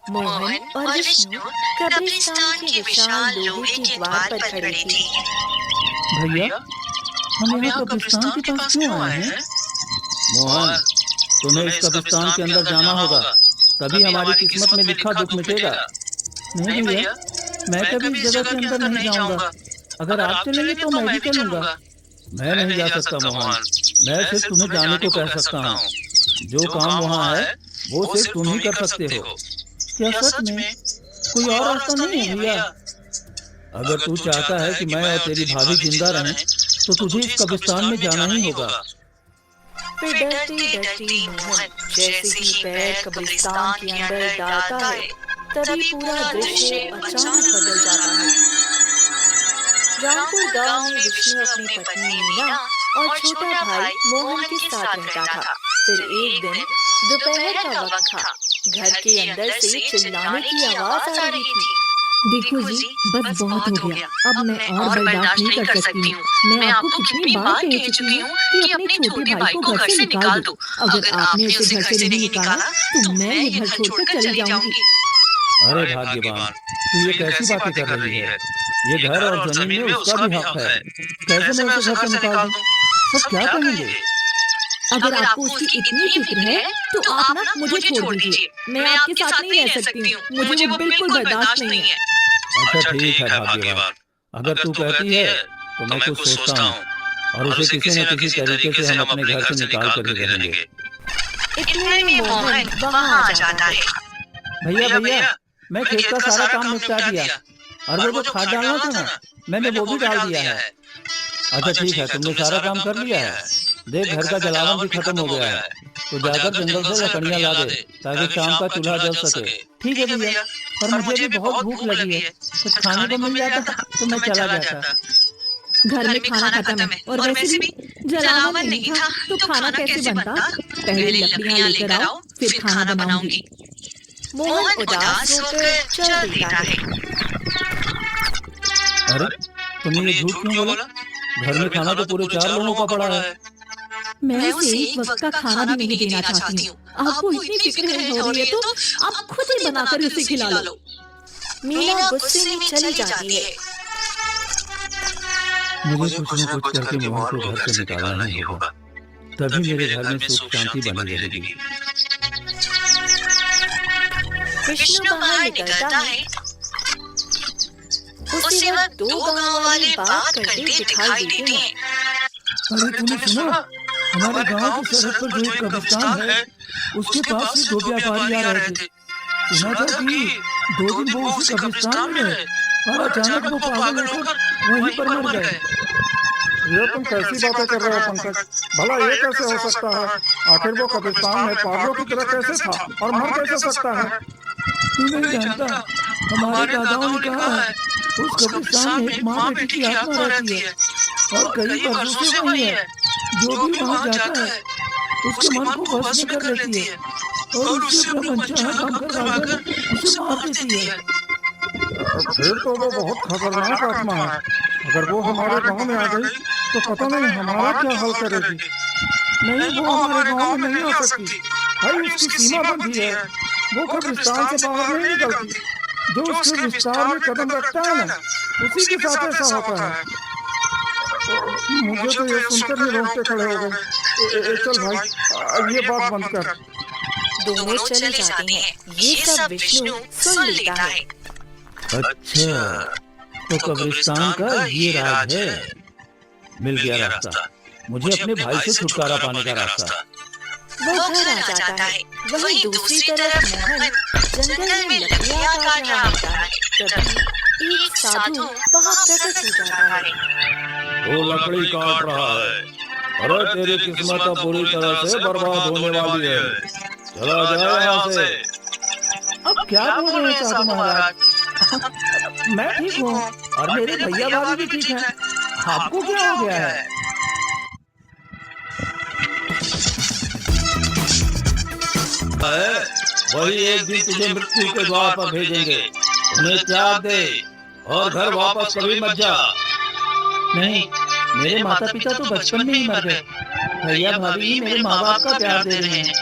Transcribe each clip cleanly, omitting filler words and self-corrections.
मोहन और विष्णु कब्रिस्तान के विशाल लोहे के द्वार पर खड़े थे। भैया, हम यहाँ कब्रिस्तान के पास क्यों आए हैं? मोहन, तुम्हें इस कब्रिस्तान के अंदर जाना होगा, तभी हमारी किस्मत में लिखा दुख मिटेगा। नहीं भैया, मैं कभी इस जगह के अंदर नहीं जाऊंगा। अगर आप चलेंगे तो मैं भी चलूंगा। मैं नहीं जा सकता मोहन, मैं सिर्फ तुम्हें जाने को कह सकता हूँ। जो काम वहाँ है वो सिर्फ तुम ही कर सकते हो। क्या सच में? कोई और रास्ता नहीं है भैया? अगर तू चाहता है कि मैं और तेरी भाभी जिंदा रहें, तो तुझे इस कब्रिस्तान में जाना ही होगा। फिर डरते डरते मोहन जैसे ही पैर कब्रिस्तान के अंदर डालता है, तभी पूरा दृश्य अचानक बदल जाता है। रामपुर गांव में विष्णु अपनी पत्नी मीना और छोटा भाई मोहन के साथ रहता था। फिर एक दिन दोपहर का वक्त था। घर के अंदर से चिल्लाने की आवाज आ रही थी। देखो जी, बस बहुत हो गया। अब मैं और बर्दाश्त नहीं कर सकती हूँ। मैं आपको कितनी बार कह चुकी हूँ कि अपने छोटे भाई को घर से निकाल दो। अगर आपने उसे घर से नहीं निकाला तो मैं ये घर छोड़कर चली जाऊंगी। अरे भाग्यवान, तू ये कैसी बातें कर रही है? ये घर और जमीन में उसका भी हक है। कैसे मैं उसे घर से निकाल दूं? सब क्या कहेंगे? अगर आपको उसकी इतनी फिक्र है तो आप ना मुझे छोड़ दीजिए। मैं आपके साथ नहीं रह सकती हूँ। मुझे वो बिल्कुल बर्दाश्त नहीं है। अच्छा ठीक है भाग्यवान, अगर तू कहती है तो मैं कुछ सोचता हूँ और उसे किसी न किसी तरीके से हम अपने घर से निकाल कर ही रहेंगे। इतने में मोहन वहाँ आ जाता है। भैया भैया, मैं खेत का सारा काम निपटा दिया और वो जो खाद डालना था ना, मैंने वो भी डाल दिया है। अच्छा ठीक है, तुमने सारा काम कर लिया है। देख, घर का जलावन भी खत्म हो गया है, तो जाकर जंगल से लकड़ियाँ ला दे ताकि शाम का चूल्हा जल सके। ठीक है भैया, पर मुझे भी बहुत भूख लगी है। कुछ खाने को मिल जाता तो मैं चला जाता। घर में खाना खत्म है और वैसे भी जलावन नहीं था तो खाना कैसे बनता? पहले लकड़ियाँ लेकर आओ, फिर खाना बनाऊंगी। मोहन उदास होकर चल देता है। अरे तुमने ये झूठ क्यों बोला? घर में खाना तो पूरे 4 लोगों का पड़ा है। मैं उसे एक वक्त का खाना भी नहीं देना चाहती हूँ। आपको इतनी फिक्र हो रही है तो आप खुद ही बनाकर उसे खिला लो। मीना गुस्से में चली जाती है। मुझे कुछ न कुछ करके मोहन को घर से निकालना ही होगा, तभी मेरे घर में सुख शांति बनी रहेगी। विष्णु बाहर निकलता है। उसी वक्त 2 गांव वाले बात करते दिखाई देते हैं। अरे तूने सुना? हमारे गांव की सरहद पर जो एक कब्रिस्तान है, उसके पास से 2 व्यापारी आ रहे थे। सुना था कि 2 दिन वो उसी कब्रिस्तान में रहे और अचानक वो पागल होकर वहीं पर मर गए। ये तुम कैसी बातें कर रहे हो पंकज? भला ये कैसे हो सकता है? आखिर वो कब्रिस्तान में पागलों की तरह कैसे था और मर कैसे सकता है? तू नहीं जानता, हमारे दादाओं ने कहा है उस कब्रिस्तान में एक माँ बेटी की आत्मा रहती है और कई वर्षों से वही है। जो भी वहाँ जाता है उसके मन को वश में कर लेती है और उससे अपना मनचाहा काम करवाकर उसे मार देती है। फिर तो वो बहुत खतरनाक आत्मा है। अगर वो हमारे गांव में आ गई तो पता नहीं हमारा क्या हाल करेगी। नहीं, वो हमारे गांव में नहीं आ सकती। भाई उसकी सीमा बंधी है। वो कब्रिस्तान से बाहर नहीं निकलती। जो उसके विस्तार में कदम रखता है ना, उसी के साथ ऐसा होता है। मुझे तो ये सुनकर ही रोंगटे खड़े हो गए। चल भाई, ये बात बंद कर। दोनों चले जाते हैं। ये सब विष्णु सुन लेता है। अच्छा, तो कब्रिस्तान का ये राज है। मिल गया रास्ता, मुझे अपने भाई से छुटकारा पाने का रास्ता। वो घर आ जाता है। वहीं दूसरी तरफ मोहन जंगल में लकड़ियाँ काट रहा होता है। तभी एक साधु वहाँ प्रकट हो जाता है। वो लकड़ी काट रहा है। अरे तेरी किस्मत तो पूरी तरह से बर्बाद होने वाली है। चला जाए यहाँ से। अब क्या बोल रहे हैं साधु महाराज? मैं ठीक हूँ और मेरे भैया भाभी भी ठीक हैं। आपको क्या हो गया है? वही एक दिन तुझे मृत्यु के द्वार पर भेजेंगे। उन्हें त्याग दे और घर वापस कभी मत जा। नहीं, मेरे माता पिता तो बचपन में ही मर गए। भैया भाभी मेरे माँ बाप का प्यार दे रहे हैं।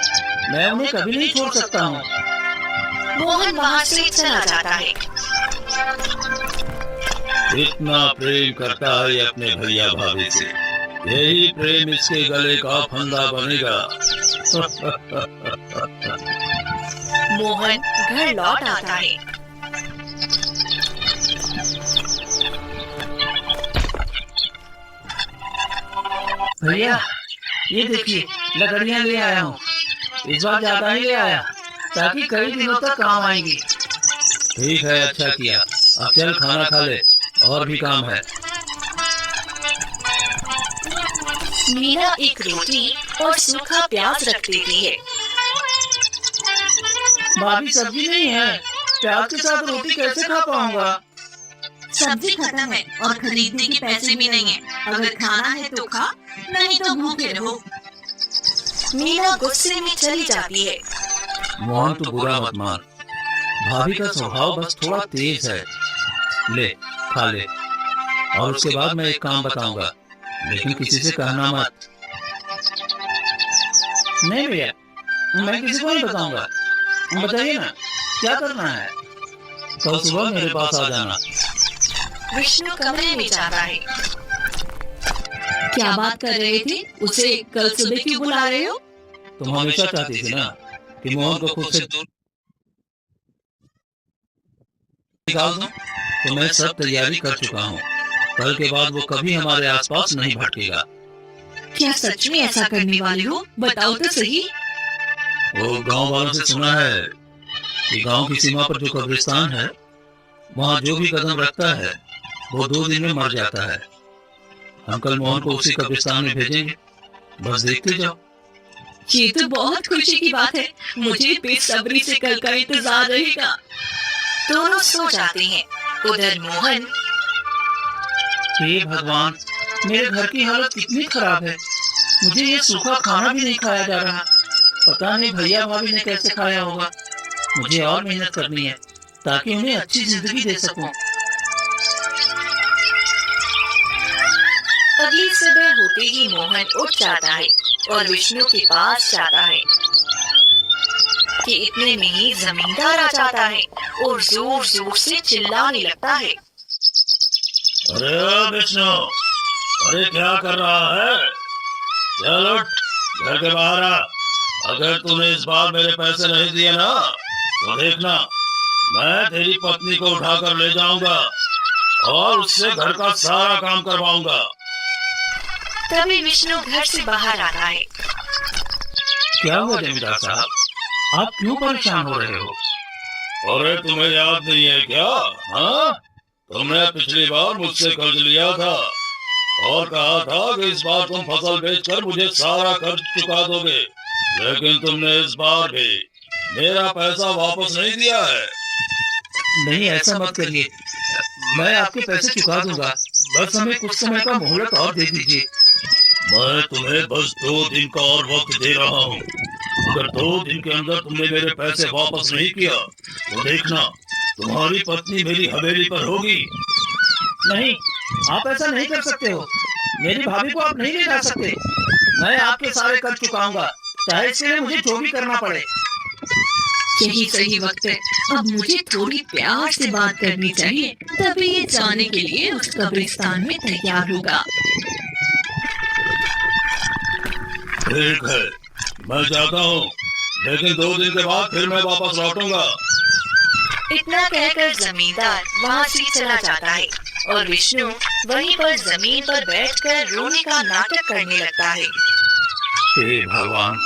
मैं उन्हें कभी नहीं छोड़ सकता हूँ। मोहन वहाँ से चला जाता है। इतना प्रेम करता है ये अपने भैया भाभी से, यही प्रेम इसके गले का फंदा बनेगा। मोहन घर लौट आता है। भैया ये देखिए लकड़ियाँ ले आया हूँ। इस बार ज्यादा ही ले आया ताकि कई दिनों तक काम आएंगी। ठीक है, अच्छा किया। अब चल खाना खा ले, और भी काम है। मीना एक रोटी और सूखा प्याज रख देती है। भाभी सब्जी नहीं है, प्याज के साथ रोटी कैसे खा पाऊंगा? सब्जी खत्म है और खरीदने के पैसे भी नहीं है। अगर खाना है तो खा, नहीं तो भूखे रहो। मीना गुस्से में चली जाती है। मोहन तो बुरा मत मान, भाभी का स्वभाव बस थोड़ा तेज है। ले खा ले, और उसके बाद मैं एक काम बताऊंगा, लेकिन किसी से कहना मत। नहीं भैया, मैं किसी को नहीं बताऊंगा। बताइए ना क्या करना है? कल सुबह मेरे पास आ जाना। विष्णु कमरे में जाता है। क्या बात कर रहे थे? उसे कल सुबह क्यों बुला रहे हो? तुम हमेशा चाहती थी ना कि मोहन को खुद से दूर निकाल दूं, तो मैं सब तैयारी कर चुका हूँ। कल के बाद वो कभी हमारे आसपास नहीं भटकेगा। क्या सच में ऐसा करने वाले हो? बताओ तो सही। वो गांव वालों से सुना है कि गांव की सीमा पर जो कब्रिस्तान है, वहाँ जो भी कदम रखता है वो 2 दिन में मर जाता है। हम कल मोहन को उसी कब्रिस्तान में भेजेंगे, बस देखते जाओ। ये तो बहुत खुशी की बात है। मुझे बेसब्री से कल का इंतजार रहेगा। दोनों सो जाते हैं। उधर मोहन हे भगवान, मेरे घर की हालत कितनी खराब है। मुझे ये सूखा खाना भी नहीं खाया जा रहा। पता नहीं भैया भाभी ने कैसे खाया होगा। मुझे और मेहनत करनी है ताकि उन्हें अच्छी जिंदगी दे सकूं। अगली सुबह होते ही मोहन उठ जाता है और विष्णु के पास जाता है कि इतने में ही जमींदार आ जाता है और जोर जोर से चिल्लाने लगता है। अरे विष्णु, अरे क्या कर रहा है? चल उठ, घर के बाहर आ। अगर तूने इस बार मेरे पैसे नहीं दिए ना, तो देखना मैं तेरी पत्नी को उठाकर ले जाऊंगा और उससे घर का सारा काम करवाऊंगा। तभी विष्णु घर से बाहर आता है। क्या हुआ जमींदार साहब, आप क्यों परेशान हो रहे हो? अरे तुम्हें याद नहीं है क्या? हाँ, तुमने पिछली बार मुझसे कर्ज लिया था और कहा था कि इस बार तुम फसल बेचकर मुझे सारा कर्ज चुका दोगे, लेकिन तुमने इस बार भी मेरा पैसा वापस नहीं दिया है। नहीं, ऐसा मत करिए, मैं आपके पैसे चुका दूंगा। बस हमें कुछ समय का मोहलत और दे दीजिए। मैं तुम्हें बस 2 दिन का और वक्त दे रहा हूँ। अगर 2 दिन के अंदर तुमने मेरे पैसे वापस नहीं किया तो देखना तुम्हारी पत्नी मेरी हवेली पर होगी। नहीं, आप ऐसा नहीं कर सकते हो। मेरी भाभी को आप नहीं ले जा सकते। मैं आपके सारे कर्ज चुकाऊंगा, चाहे इसके लिए मुझे जो भी करना पड़े। यही सही वक्त है। अब मुझे थोड़ी प्यार से बात करनी चाहिए, तभी ये जाने के लिए उस कब्रिस्तान में तैयार होगा। ठीक है, मैं जाता हूँ, लेकिन 2 दिन के बाद फिर मैं वापस लौटूंगा। इतना कहकर जमींदार वहाँ से चला जाता है और विष्णु वहीं पर जमीन पर बैठकर रोने का नाटक करने लगता है। हे भगवान,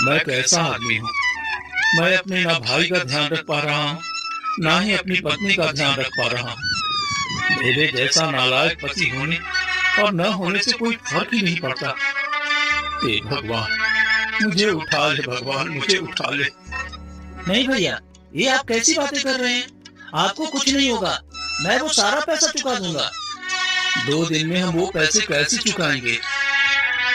मैं कैसा आदमी हूँ। मैं अपने ना भाई का ध्यान रख पा रहा हूँ, ना ही अपनी पत्नी का ध्यान रख पा रहा हूँ। मेरे जैसा नालायक पति होने और न होने से कोई फर्क ही नहीं पड़ता। हे भगवान, मुझे उठा ले भगवान, मुझे उठा ले। नहीं भैया, ये आप कैसी बातें कर रहे हैं? आपको कुछ नहीं होगा, मैं वो सारा पैसा चुका दूंगा। 2 दिन में हम वो पैसे कैसे चुकाएंगे?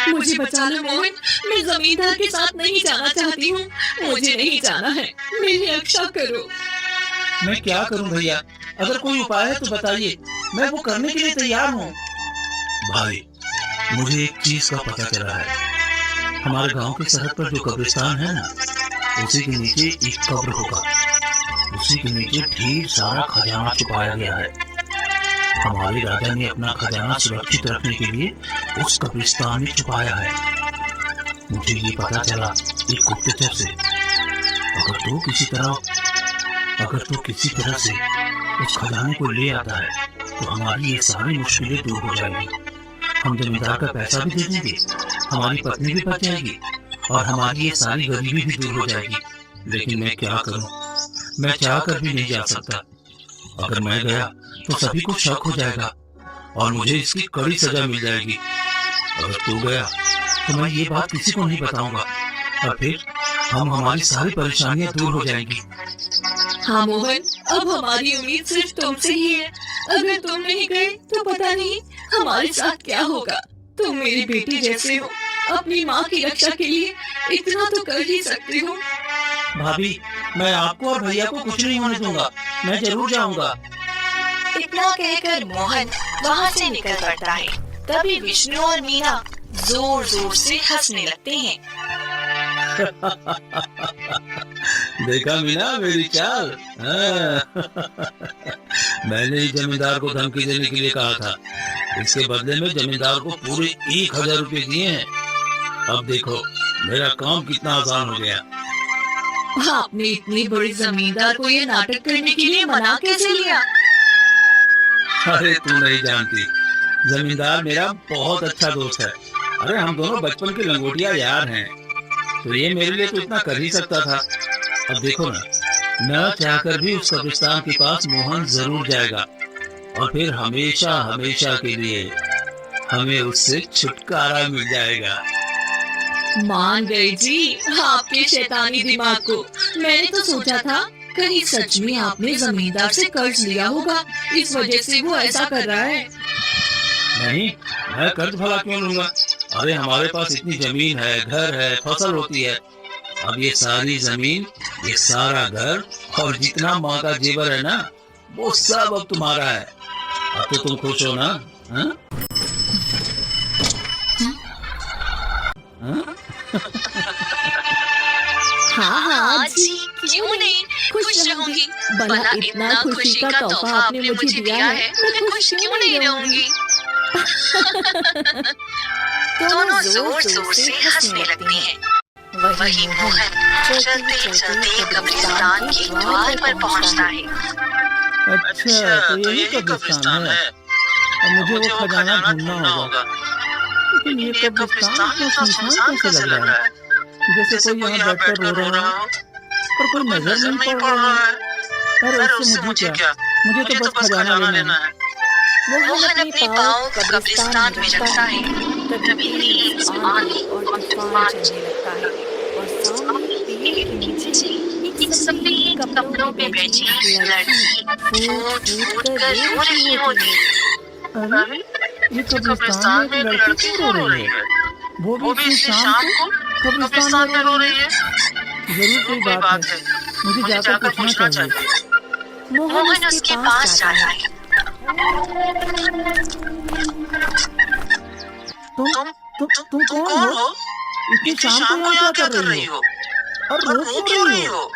मुझे बचा लो मोहन, मैं जमींदार के साथ नहीं जाना चाहती हूँ। मुझे नहीं जाना है, मेरी रक्षा करो। मैं क्या करूं भैया? अगर कोई उपाय है तो बताइए, मैं वो करने के लिए तैयार हूँ। भाई, मुझे एक चीज का पता चला है। हमारे गांव की सरहद पर जो कब्रिस्तान है ना, उसी के नीचे एक कब्र होगा। उसी के नीचे ढेर सारा खजाना छुपाया गया है। हमारे राजा ने अपना खजाना सुरक्षित रखने के लिए उस कब्रिस्तान में छुपाया है। मुझे ये पता चला एक गुप्तचर से। अगर तो किसी तरह से उस खजाने को ले आता है तो हमारी ये सारी मुश्किलें दूर हो जाएंगी। हम जमींदार का पैसा भी दे देंगे, हमारी पत्नी भी बच जाएगी और हमारी ये सारी गरीबी भी दूर हो जाएगी। लेकिन मैं क्या करूं? मैं चाह कर भी नहीं जा सकता। अगर मैं गया तो सभी को शक हो जाएगा और मुझे इसकी कड़ी सजा मिल जाएगी। अगर तू गया तो मैं ये बात किसी को नहीं बताऊंगा और फिर हमारी सारी परेशानियां दूर हो जाएंगी। हाँ मोहन, अब हमारी उम्मीद सिर्फ तुमसे ही है। अगर तुम नहीं गए तो पता नहीं हमारे साथ क्या होगा। तुम मेरी बेटी जैसे हो, अपनी माँ की रक्षा के लिए इतना तो कर ही सकते हो। भाभी, मैं आपको और भैया को कुछ नहीं होने दूंगा। मैं जरूर जाऊंगा। इतना कहकर मोहन वहाँ से निकल पड़ता है। तभी विष्णु और मीना जोर जोर से हंसने लगते हैं। देखा मीना मेरी चाल? मैंने ही जमींदार को धमकी देने के लिए कहा था। इसके बदले में जमींदार को पूरे 1000 रुपए दिए हैं। अब देखो मेरा काम कितना आसान हो गया। आपने इतनी बड़ी जमींदार को ये नाटक करने के लिए मना कैसे लिया? अरे तू नहीं जानती, जमींदार मेरा बहुत अच्छा दोस्त है। अरे हम दोनों बचपन के लंगोटिया यार हैं, तो ये मेरे लिए तो इतना कर ही सकता था। अब देखो ना, न चाहकर भी उस कब्रिस्तान के पास मोहन जरूर जाएगा और फिर हमेशा हमेशा के लिए हमें उससे छुटकारा मिल जाएगा। मान गई जी आपके शैतानी दिमाग को। मैंने तो सोचा था कहीं सच में आपने जमींदार से कर्ज लिया होगा, इस वजह से वो ऐसा कर रहा है। नहीं, मैं कर्ज भला क्यों लूंगा? अरे हमारे पास इतनी जमीन है, घर है, फसल होती है। अब ये सारी जमीन, ये सारा घर और जितना माँ का जेवर है ना, वो सब अब तुम्हारा है। अब तो तुम खुश हो ना? हाँ? हाँ हाँ जी, क्यों नहीं, खुश रहूंगी। भला इतना खुशी का तोहफा आपने मुझे दिया है, मैं खुश क्यों नहीं रहूंगी। दोनों जोर जोर से हंसने लगते हैं। वही मोहन चलते चलते कब्रिस्तान के द्वार पर पहुंचता है। अच्छा, तो यही कब्रिस्तान है। अब मुझे वो खजाना ढूंढना होगा। लेकिन ये कब्रिस्तान इतना सुनसान कैसे लग रहा है? जैसे कोई यहाँ बैठकर रो रहा हो, पर कोई नजर नहीं पड़ रहा है। अरे उससे मुझे क्या? मुझे तो बस खजाना लेना है। मोहन अपने पाँव कब्रिस्तान में रखता है। तभी तेज आंधी और तूफान चलने लगता है और सामने पेड़ के नीचे एक सफेद कपड़ों में बैठी लड़की फूट फूट कर रो रही होती है। अरे ये कब्रिस्तान में एक लड़की क्यों रो रही है? वो भी इतनी शाम को कब्रिस्तान में रो रही है। जरूर कोई बात है, मुझे जाकर पूछना चाहिए। मोहन उसके पास जाता है। तुम कौन हो? इतनी शाम को यहाँ क्या कर रही हो? और रो क्यों रही हो?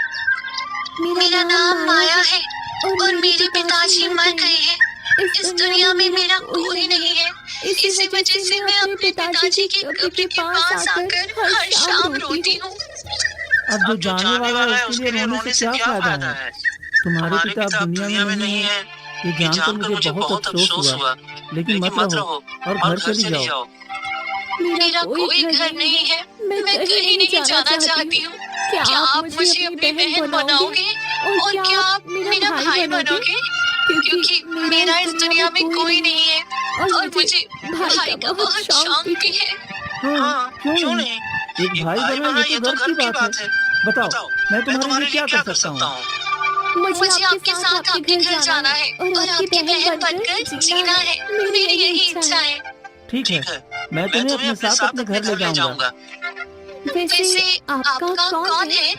मेरा नाम माया है और मेरे पिताजी मर गए हैं। इस दुनिया में मेरा कोई नहीं है। इसी वजह से मैं अपने पिताजी के कब्र के पास आकर हर शाम रोती हूँ। अब जो जाने वाला है उसके लिए रोने से क्या फायदा है? तुम्हारे पिता अब दुनिया में नहीं है, ये जानकर मुझे बहुत अफसोस हुआ। लेकिन मत रहो और घर चली जाओ। मेरा कोई घर नहीं है, मैं कहीं नहीं जाना चाहती हूँ। क्या आप मुझे अपनी बहन बनाओगे और क्या आप मेरा भाई बनोगे? क्योंकि मेरा इस दुनिया में कोई नहीं है और मुझे भाई का बहुत शौक भी है। हाँ, क्यों नहीं? एक भाई बना ये तो घर की बात है। बताओ, मैं तुम्हारे लिए क्या कर सकता हूँ? मुझे आपके साथ आपके घर जाना है और आपकी बहन बनकर जीना है। मेरी यही इच्छा है। ठीक है, मैं तुम्हें अपने साथ अपने घर ले जाऊंगा। वैसे आपका कौन है?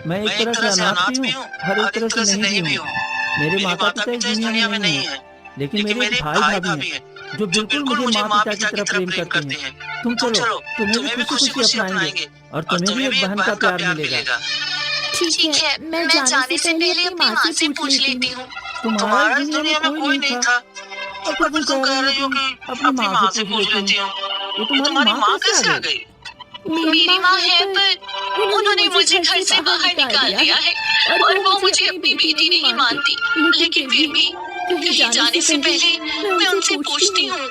मैं एक तरह से अनाथ भी हूँ, हर एक तरह से नहीं भी हूँ। मेरे माता पिता इस दुनिया में नहीं है, लेकिन मेरे भाई भाभी हैं जो बिल्कुल मुझे माँ पिता की तरह प्रेम करते हैं। तुम चलो, तुम्हें भी खुशी खुशी अपनाएंगे और तुम्हें भी एक बहन का प्यार मिलेगा। ठीक है, मैं जाने से पहले अपनी माँ से पूछ लेती हूँ। तुम्हारा इस दुनिया में कोई नहीं था और फिर तुम कह रही हो कि अपनी माँ से पूछ लेती हूँ। ये तुम्हारी माँ कैसे आ गई? मेरी माँ है पर उन्होंने मुझे घर से बाहर निकाल दिया है और वो मुझे अपनी बेटी नहीं मानती। लेकिन फिर भी कहीं जाने से पहले मैं उनसे पूछती हूँ।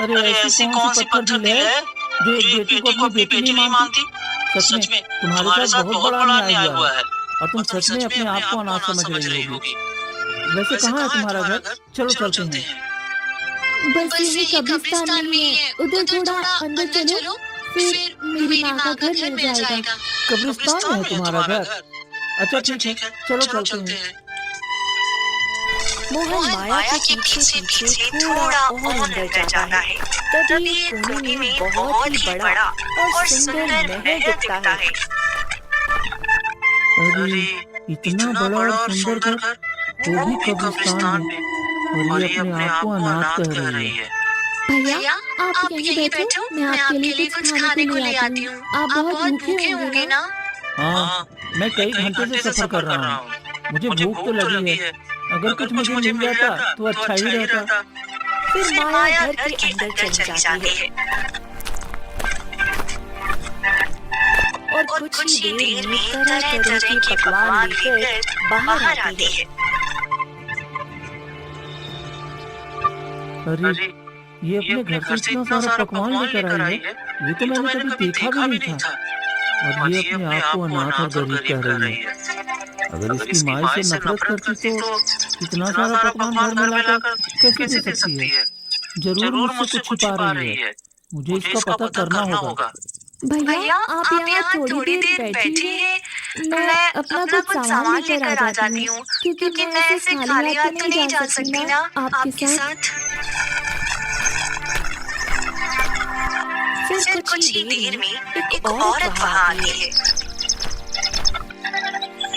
अरे ऐसी कौन सी पत्थर दिल है जो एक बेटी को अपनी बेटी नहीं मानती? सच में तुम्हारे साथ बहुत बड़ा अन्याय हुआ है और तुम सच में अपने आप को अनाथ समझ रही होगी। वैसे कहाँ है तुम्हारा घर? चलो चलते हैं। बस यही कब्रिस्तान में है, उधर थोड़ा अंदर चलो, फिर मेरी माँ का घर मिल जाएगा। कब्रिस्तान में है तुम्हारा घर? अच्छा ठीक है, चलो चलते हैं। मोहन माया के पीछे पीछे थोड़ा और अंदर जाता है। तभी कोने में बहुत ही बड़ा और सुंदर महल दिखता है। अरे इतना बड़ा और सुंदर घर, वो भी कब्रिस्तान में, और ये अपने आप को अनाथ कह रही है। भैया आप यहीं बैठो, मैं आपके लिए कुछ खाने को ले आती हूँ। आप बहुत भूखे होंगे ना? हाँ, मैं कई घंटे से सफर कर रहा हूँ, मुझे भूख तो लगी है। अगर कुछ मुझे मिल जाता तो अच्छा ही रहता। फिर माया घर के अंदर चली जाती है और कुछ ही देर में तरह तरह के पकवान लेकर बाहर आती है। अरे ये अपने घर से इतना सारा पकवान लेकर आई है, ये तो मैंने कभी देखा भी नहीं था। और ये अपने आप को अनाथ और गरीब कह रही है। अगर इसकी माँ से नफरत करती तो इतना सारा पकवान घर में लाकर कैसे दे सकती है? जरूर मुझसे कुछ छिपा रही है, मुझे इसका पता करना होगा। भैया आप यहाँ थोड़ी देर बैठिए, मैं अपना कुछ सामान लेकर आ जाती हूँ, क्योंकि मैं ऐसे खाली हाथ तो नहीं जा सकती ना आपके साथ। फिर कुछ ही देर में एक औरत वहाँ आती है।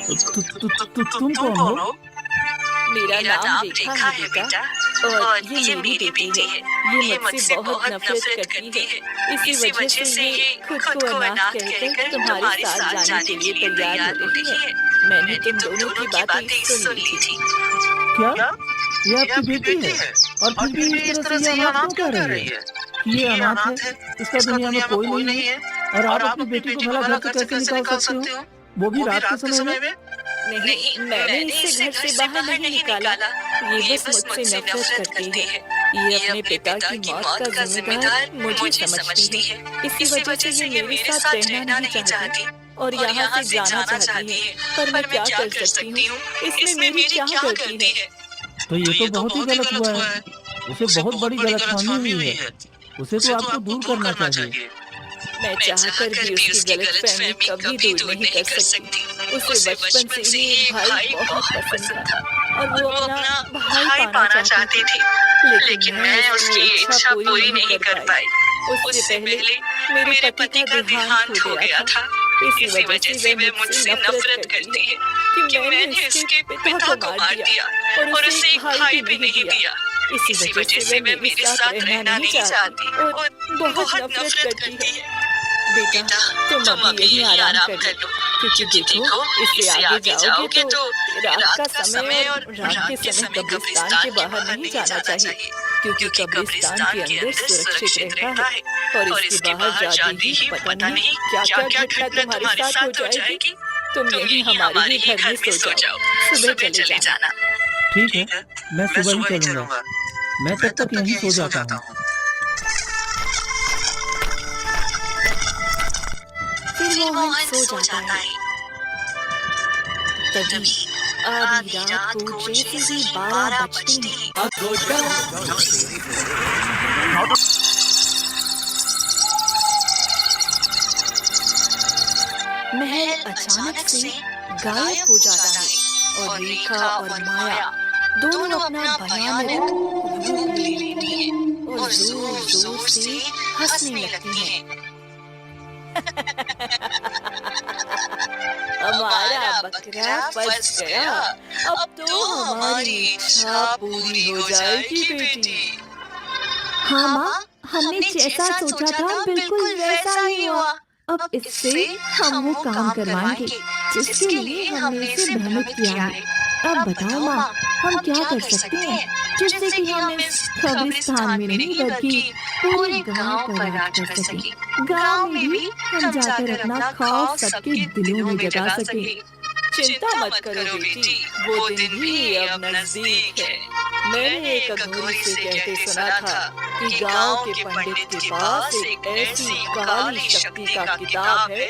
तुम कौन हो? मेरा नाम रेखा है बेटा, और ये मेरी बेटी है। ये मुझसे बहुत नफरत करती है, इसी वजह से ये खुद को अनाथ कहकर तुम्हारे साथ जाने के लिए तैयार हो रही है। मैंने तुम दोनों की बातें सुन ली थी। क्या ये आपकी बेटी है? और फिर भी इस तरह से ये अनाथ क्यों कह रही है? ये अनाथ है, इसका दुनिया में कोई नहीं है, और आप अपनी बेटी को भला घर से कैसे निकाल सकते हो, वो भी रात के समय में? नहीं, मैंने इसे घर से बाहर नहीं निकाला। ये बस मुझसे नफरत करती है। ये अपने पिता की मौत का जिम्मेदार मुझे समझती है। इसी वजह से ये मेरे साथ रहना नहीं चाहती और यहाँ से जाना चाहती है। पर मैं क्या कर सकती हूँ? इसमें मेरी क्या गलती है? तो ये तो बहुत ही गलत हुआ है। उसे बहुत बड़ी गलतफहमी हुई है। उसे तो आपको दूर करना चाहिए। मैं चाहकर भी उसकी गलतफहमी कभी दूर नहीं कर सकती। उसे बचपन से ही भाई बहुत पसंद था और वो अपना भाई पाना चाहती थी, लेकिन मैं उसकी इच्छा पूरी नहीं कर पाई। उससे पहले मेरे पति का देहांत हो गया था। इसी वजह से वे मुझसे नफरत करती है कि मैंने उसके पिता को मार दिया और उसे एक भाई भी नहीं दिया। इसी वजह से वे मेरे साथ रहना नहीं चाहती और बहुत नफरत करती है। बेटा तुम अभी यही आराम कर लो, क्योंकि देखो इससे आगे जाओगे तो रात का समय और रात के समय कब्रिस्तान के बाहर नहीं जाना चाहिए, क्योंकि कब्रिस्तान के अंदर सुरक्षित रहता है और इसके बाहर जाते ही पता नहीं क्या क्या घटना तुम्हारे साथ हो जाएगी। तुम यही हमारे ही घर में सो जाओ, सुबह चले जाना। ठीक है, मैं सुबह ही चलूंगा। मैं तब तक यहीं सो जाता हूँ। फिर मोहन सो जाता है। तभी आधी रात को जैसे ही 12 बजते हैं, महल अचानक से गायब हो जाता है और रेखा और माया दोनों अपना भयानक रूप ले लेती हैं और जोर जोर से हंसने लगती हैं। हमारा बकरा फंस गया, अब तो हमारी इच्छा पूरी हो जाएगी बेटी। हाँ माँ, हमने जैसा सोचा था बिल्कुल वैसा ही हुआ। अब इससे हम वो काम करवाएंगे जिसके लिए हमने इसे भ्रमित किया है। अब बताओ माँ, हम क्या कर सकते हैं जिससे कि हम इस कब्रिस्तान में नहीं बल्कि पूरे गांव पर राज कर सकें। गांव में भी हम जाकर अपना खौफ सबके दिलों में जगा सकें। चिंता मत करो बेटी, वो दिन भी अब नजदीक है। मैंने एक अघोरी से कहते सुना था कि गांव के पंडित के पास एक ऐसी काली शक्ति का किताब है,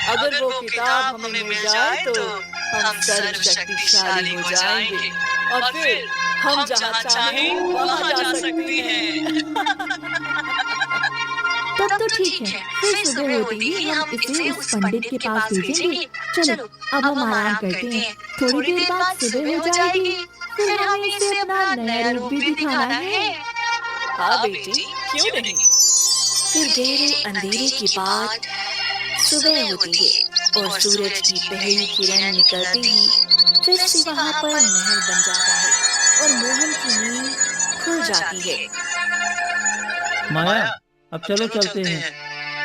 अगर वो किताब हमें मिल जाए तो हम सर्वशक्तिशाली हो जाएंगे और फिर हम जहाँ चाहें वहाँ जा सकते हैं। तब तो ठीक है, फिर सुबह होते ही हम इसे उस पंडित के पास भेजेंगे। चलो अब हम आराम करते हैं, थोड़ी देर बाद सुबह हो जाएगी, फिर हमें इसे अपना नया रूप भी दिखाना है। हाँ बेटी, क्यों नहीं। फिर गहरे अंधेरे के बाद सुबह होती है और सूरज की पहली किरण निकलते ही फिर से वहाँ पर महल बन जाता है और मोहन की नींद खुल जाती है। माया, अब चलो चलते हैं,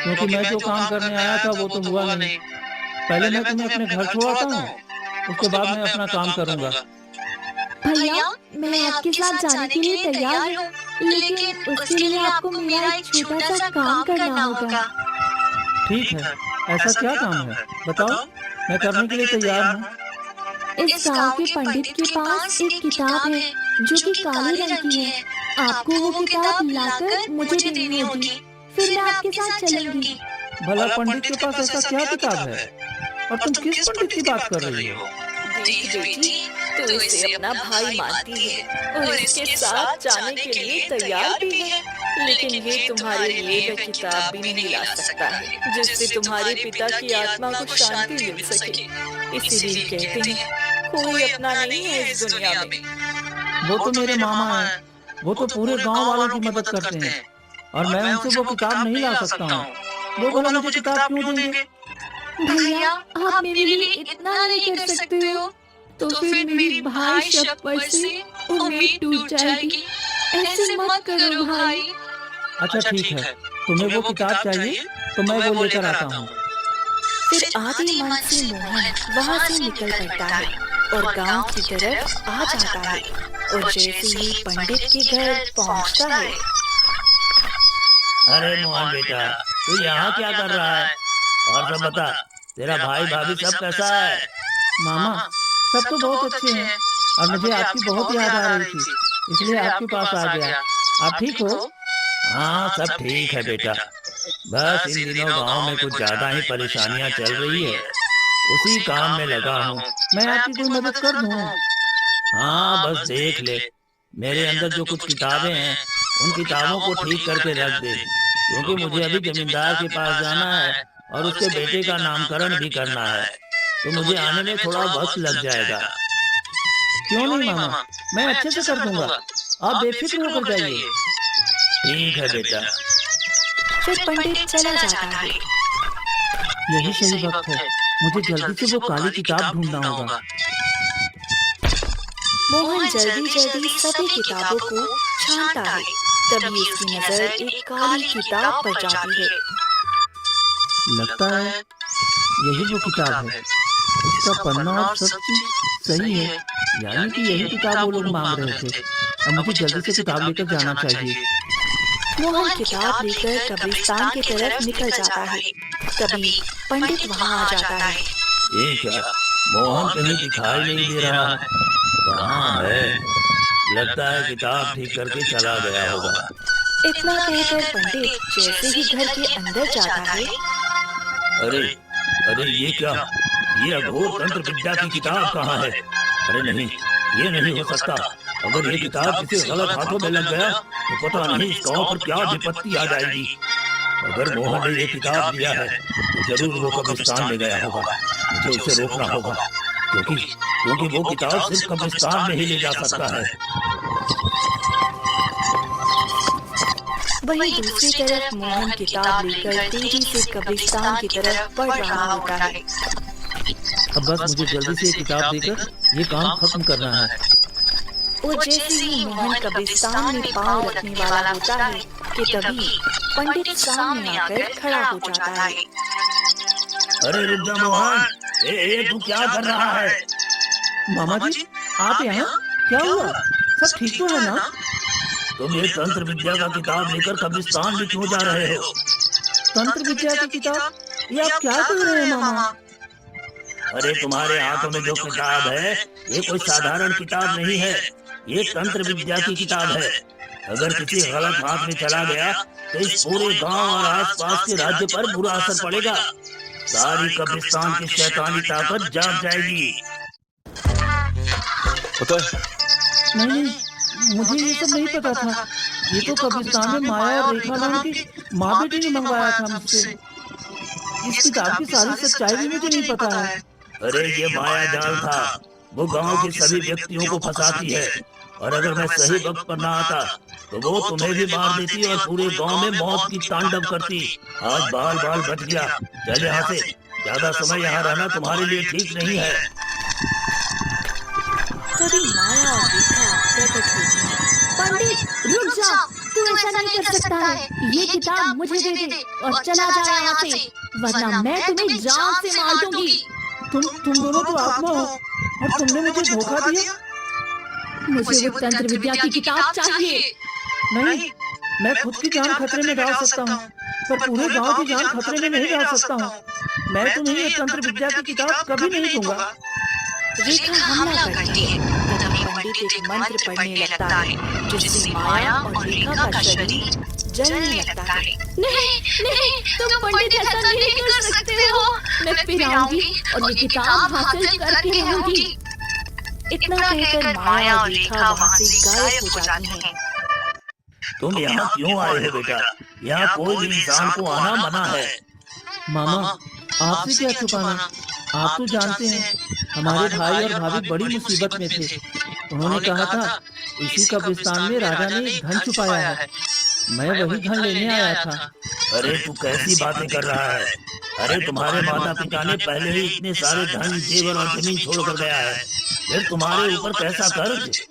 क्योंकि मैं जो काम करने आया था वो तो हुआ नहीं। पहले मैं तुम्हें अपने घर छोड़ाता हूँ, उसके बाद मैं अपना काम करूँगा। भैया, मैं आपके साथ जाने के लिए तैयार हूँ, लेकिन उसके लिए आपको मेरा एक छोटा सा काम करना होगा। ठीक है, ऐसा क्या काम है बताओ, मैं करने के लिए तैयार हूँ। इस गांव के पंडित के पास एक किताब है जो कि काले रंग की है। आपको वो किताब लाकर मुझे देनी होगी, फिर मैं आपके साथ चलूंगी। भला पंडित के पास ऐसा क्या किताब है, और तुम किस पंडित की बात कर रही हो? देख बेटी, तू इसे अपना भाई मानती है और इसके साथ जाने के लिए तैयार भी है, लेकिन ये तुम्हारे लिए वह किताब भी नहीं ला सकता है जिससे तुम्हारे पिता की आत्मा को शांति मिल सके। इसीलिए कहते हैं कोई अपना नहीं है इस दुनिया में। वो तो मेरे मामा हैं, वो तो पूरे गांव वालों की मदद करते हैं, और मैं उनसे वो किताब नहीं ला सकता हूँ। वो भला मुझे किताब क्यों देंगे? भैया, आप मेरे लिए इतना नहीं कर सकते हो तो फिर मेरे भाई शब पर से उम्मीद टूट जाएगी। ऐसे मत करो भाई। अच्छा ठीक है, तुम्हें वो किताब चाहिए तो मैं वो लेकर आता हूँ। फिर आधे मन से मोहन वहाँ से निकल पड़ता है और गांव की तरफ आ जाता है, और जैसे ही पंडित के घर पहुँचता है। अरे मोहन बेटा, तू यहाँ क्या कर रहा है? और सब बता, तेरा भाई भाभी सब कैसा है? मामा, सब तो बहुत अच्छे हैं, और मुझे आपकी बहुत याद आ रही थी, इसलिए आपके पास आ गया। आप ठीक हो? हाँ, सब ठीक है बेटा, बस इन दिनों गांव में कुछ ज्यादा ही परेशानियां चल रही है, उसी काम में लगा हूँ। मैं आपकी कोई मदद कर दूँ? हाँ, बस देख ले, मेरे अंदर जो कुछ किताबें हैं उन किताबों को ठीक करके रख दे, क्योंकि मुझे अभी जमींदार के पास जाना है और उसके बेटे का नामकरण भी करना है, तो मुझे आने में थोड़ा वक्त लग जाएगा। क्यों नहीं मामा, मैं अच्छे से कर दूंगा, आप बेफिक्र होकर जाइए। ठीक है बेटा। फिर पंडित चला जाता है। यही सही वक्त है, मुझे जल्दी से वो काली किताब ढूंढना होगा। मोहन जल्दी सभी किताबों को छानता है, तभी उसकी नजर एक काली किताब पर जाती है। लगता है यही वो किताब है, इसका पन्ना और सब चीज सही है, यानी कि यही किताब वो लोग मांग रहे थे। अब मुझे जल्दी से किताब लेकर जाना चाहिए। मोहन किताब लेकर कब्रिस्तान की तरफ निकल जाता है, तभी पंडित वहाँ आ जाता है। ये क्या, मोहन कहीं दिखाई नहीं दे रहा है, कहाँ है? लगता है किताब ठीक करके चला गया होगा। इतना कहकर पंडित जैसे ही घर के अंदर जाता है। अरे अरे, ये क्या, ये अघोर तंत्र विद्या की किताब कहाँ है? अरे नहीं, ये नहीं हो सकता। अगर ये किताब किसी गलत हाथों में लग गया तो पता नहीं इस गांव पर क्या विपत्ति आ जाएगी। अगर मोहन ने ये किताब दिया है तो जरूर वो कब्रिस्तान में गया होगा, मुझे उसे रोकना होगा, क्योंकि वो किताब सिर्फ कब्रिस्तान में ही ले जा सकता है। वहीं दूसरी तरफ मोहन किताब लेकर तेजी से कब्रिस्तान की तरफ बढ़ रहा होता है। अब बस मुझे जल्दी से किताब देकर ये काम खत्म करना है। और जैसे ही मोहन कब्रिस्तान में पांव रखने वाला होता है कि तभी पंडित सामने आकर खड़ा हो जाता है। अरे रुक जा मोहन, ये तू क्या कर रहा है? मामा जी, आप यहाँ? क्या हुआ? सब ठीक तो है ना? तुम ये तंत्र विद्या का किताब लेकर कब्रिस्तान में क्यों जा रहे हो? तंत्र विद्या की किताब? ये आप क्या कह रहे हैं मामा? अरे तुम्हारे हाथों में जो किताब है ये कोई साधारण किताब नहीं है, ये तंत्र विद्या की किताब है। अगर किसी गलत हाथ में चला गया तो इस पूरे गांव और आसपास के राज्य पर बुरा असर पड़ेगा। सारी कब्रिस्तान की शैतानी ताकत जाग जाएगी। पता है, नहीं, मुझे ये सब नहीं पता था। ये तो कब्रिस्तान में माया और रेखा नाम की माँ बेटी ने मंगवाया था मुझसे। इस किताब की सारी सच्चाई भी मुझे नहीं पता है। अरे ये माया जाल था, वो गांव के सभी व्यक्तियों को फंसाती है, और अगर मैं सही वक्त पर ना आता तो वो तुम्हें भी मार देती और पूरे गांव में मौत की तांडव करती। आज बाल बाल बच गया, चल यहाँ से, ज्यादा समय यहाँ रहना तुम्हारे लिए ठीक नहीं है। तभी माया और रेखा प्रकट होती है। पंडित रुक जा, तू ऐसा नहीं कर सकता है। ये किताब मुझे दे दे और चला जा यहाँ से, वरना मैं तुम्हें जान से मार दूंगी। तुम दोनों तो आत्मा हो और तुमने मुझे धोखा दिया। मुझे वो तंत्र विद्या की किताब चाहिए। नहीं, मैं खुद की जान खतरे में डाल सकता हूँ, पर पूरे गांव की जान खतरे में नहीं डाल सकता हूँ। मैं तुम्हें ये तंत्र विद्या की किताब कभी नहीं दूंगा। रेखा हमला करती है। तभी पंडित एक मंत्र पढ़ने लगता है, जिससे माया और रेखा का शरीर जलने लगता है। नहीं, तुम पंडित ऐसा नहीं कर सकते हो। मैं फिर आऊंगी और ये किताब हासिल करके रहूंगी। इतना कहकर माया और रेखा वहाँ से गायब हो जाती हैं। तुम यहाँ क्यों आए हो बेटा? यहाँ कोई भी इंसान को आना मना है। मामा, आपसे क्या छुपाना? आप तो जानते हैं हमारे भाई और भाभी बड़ी मुसीबत में थे। उन्होंने कहा था इसी कब्रिस्तान में राजा ने एक धन छुपाया है। मैं वही धन लेने आया था। अरे तू कैसी बातें कर रहा है? अरे तुम्हारे माता पिता ने पहले ही इतने सारे धन, जेवर और जमीन छोड़कर गया है, फिर तुम्हारे ऊपर कैसा कर्ज?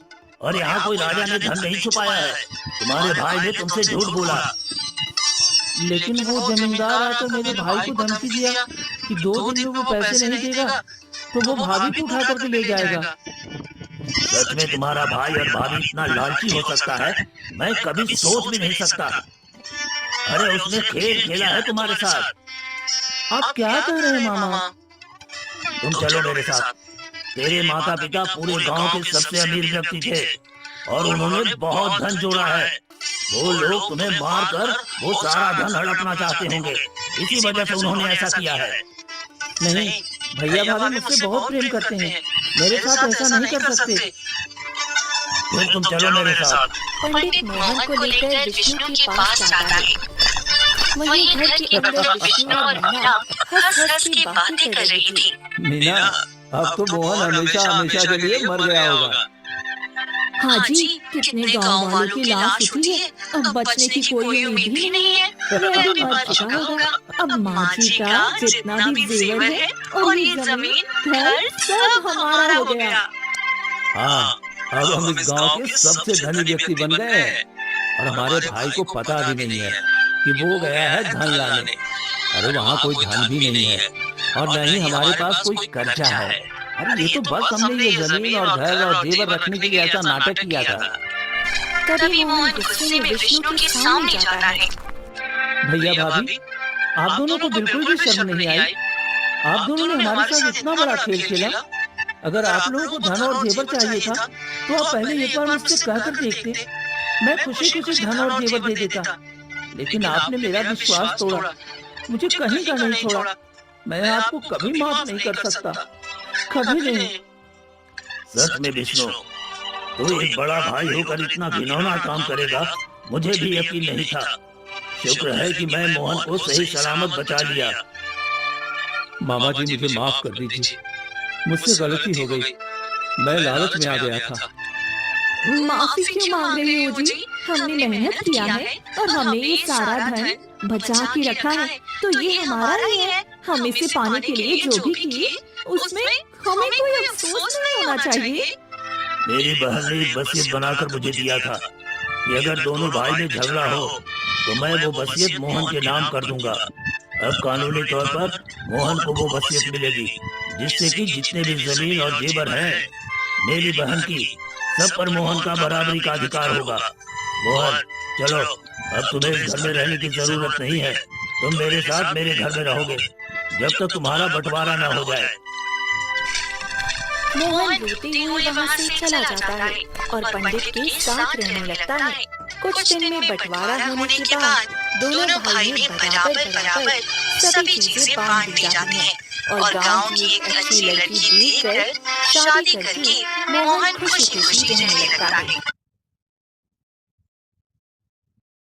और यहाँ कोई राजा ने धन नहीं छुपाया है, तुम्हारे भाई ने तुमसे झूठ बोला। लेकिन वो जमींदार आया तो मेरे भाई को धमकी दिया कि 2 दिन में वो पैसे नहीं देगा तो वो भाभी को उठा करके ले जाएगा। सच में तुम्हारा भाई और भाभी इतना लालची हो सकता है, मैं कभी सोच भी नहीं सकता। अरे उसने खेल खेला है तुम्हारे साथ। आप क्या कह रहे हैं मामा? तुम चलो मेरे साथ। तेरे माता पिता पूरे गांव के सबसे अमीर व्यक्ति थे और उन्होंने बहुत धन जोड़ा है। वो लोग तुम्हें मारकर वो सारा धन हड़पना चाहते होंगे, इसी वजह से उन्होंने ऐसा किया है। नहीं, भैया भाभी मुझसे बहुत प्रेम करते हैं, मेरे साथ ऐसा नहीं कर सकते। फिर तुम चलो मेरे साथ। पंडित मोहन को लेकर विष्णु के पास जाता है। वहीं घर के अंदर विष्णु और मीना हंस-हंस के बातें कर रही थी। मीना, अब तो मोहन हमेशा हमेशा के लिए मर गया होगा। हाँ जी, कितने गांव वालों की लाश उठी है, अब बचने की कोई उम्मीद ही नहीं है। वो भी मर चुका होगा। अब माँ जी का जितना भी जेवर है और ये जमीन घर सब हमारा हो गया। हाँ, अब हम इस गांव के सबसे धनी व्यक्ति बन गए हैं और हमारे भाई को पता भी नहीं है कि वो गया है धन लाने। अरे वहाँ कोई धन भी नहीं है और न ही हमारे पास कोई कर्जा है। अरे ये तो बस हमने ये जमीन और घर और जेवर रखने के लिए ऐसा नाटक किया था। तभी मोहन गुस्से में विष्णु के सामने जाता है। भैया भाभी, आप दोनों को बिल्कुल भी शर्म नहीं आई? आप दोनों ने हमारे साथ इतना बड़ा खेल खेला। अगर आप लोगों को धन और जेवर चाहिए था तो आप पहले एक बार मुझसे कहकर देखते, मैं खुशी खुशी धन और जेवर दे देता। लेकिन आपने मेरा विश्वास तोड़ा, मुझे कहीं का नहीं छोड़ा। मैं आपको कभी माफ नहीं कर सकता, कभी नहीं। सच में विष्णु, तू एक बड़ा भाई होकर इतना घिनौना काम करेगा, मुझे भी यकीन नहीं था। शुक्र है कि मैं मोहन को सही सलामत बचा लिया। मामा जी मुझे माफ कर दीजिए, मुझसे गलती हो गई, मैं लालच में आ गया था। माफी क्यों मांग रही हो जी? हमने मेहनत किया है और हमने ये सारा धन बचा के रखा है, तो ये हमारा ही है। हम इसे पाने के लिए जो भी किए उसमें हमें कोई अफसोस नहीं होना चाहिए। मेरी बहन ने एक वसीयत बनाकर मुझे दिया था कि अगर दोनों भाई में झगड़ा हो तो मैं वो वसीयत मोहन के नाम कर दूंगा अब कानूनी तौर पर मोहन को वो वसीयत मिलेगी जिससे कि जितने भी जमीन और जेवर हैं मेरी बहन की, सब पर मोहन का बराबरी का अधिकार होगा। मोहन चलो, अब तुम्हें इस घर में रहने की जरूरत नहीं है। तुम मेरे साथ मेरे घर में रहोगे जब तक तुम्हारा बंटवारा न हो जाए। मोहन रोते हुए वहाँ से चला जाता है और पंडित के साथ रहने लगता है। कुछ दिन में बंटवारा होने के बाद दोनों भाई में बराबर बराबर सभी चीजें बांट दी जाती हैं और गांव की एक अच्छी लड़की देखकर शादी करके मोहन खुशी खुशी रहने लगता है।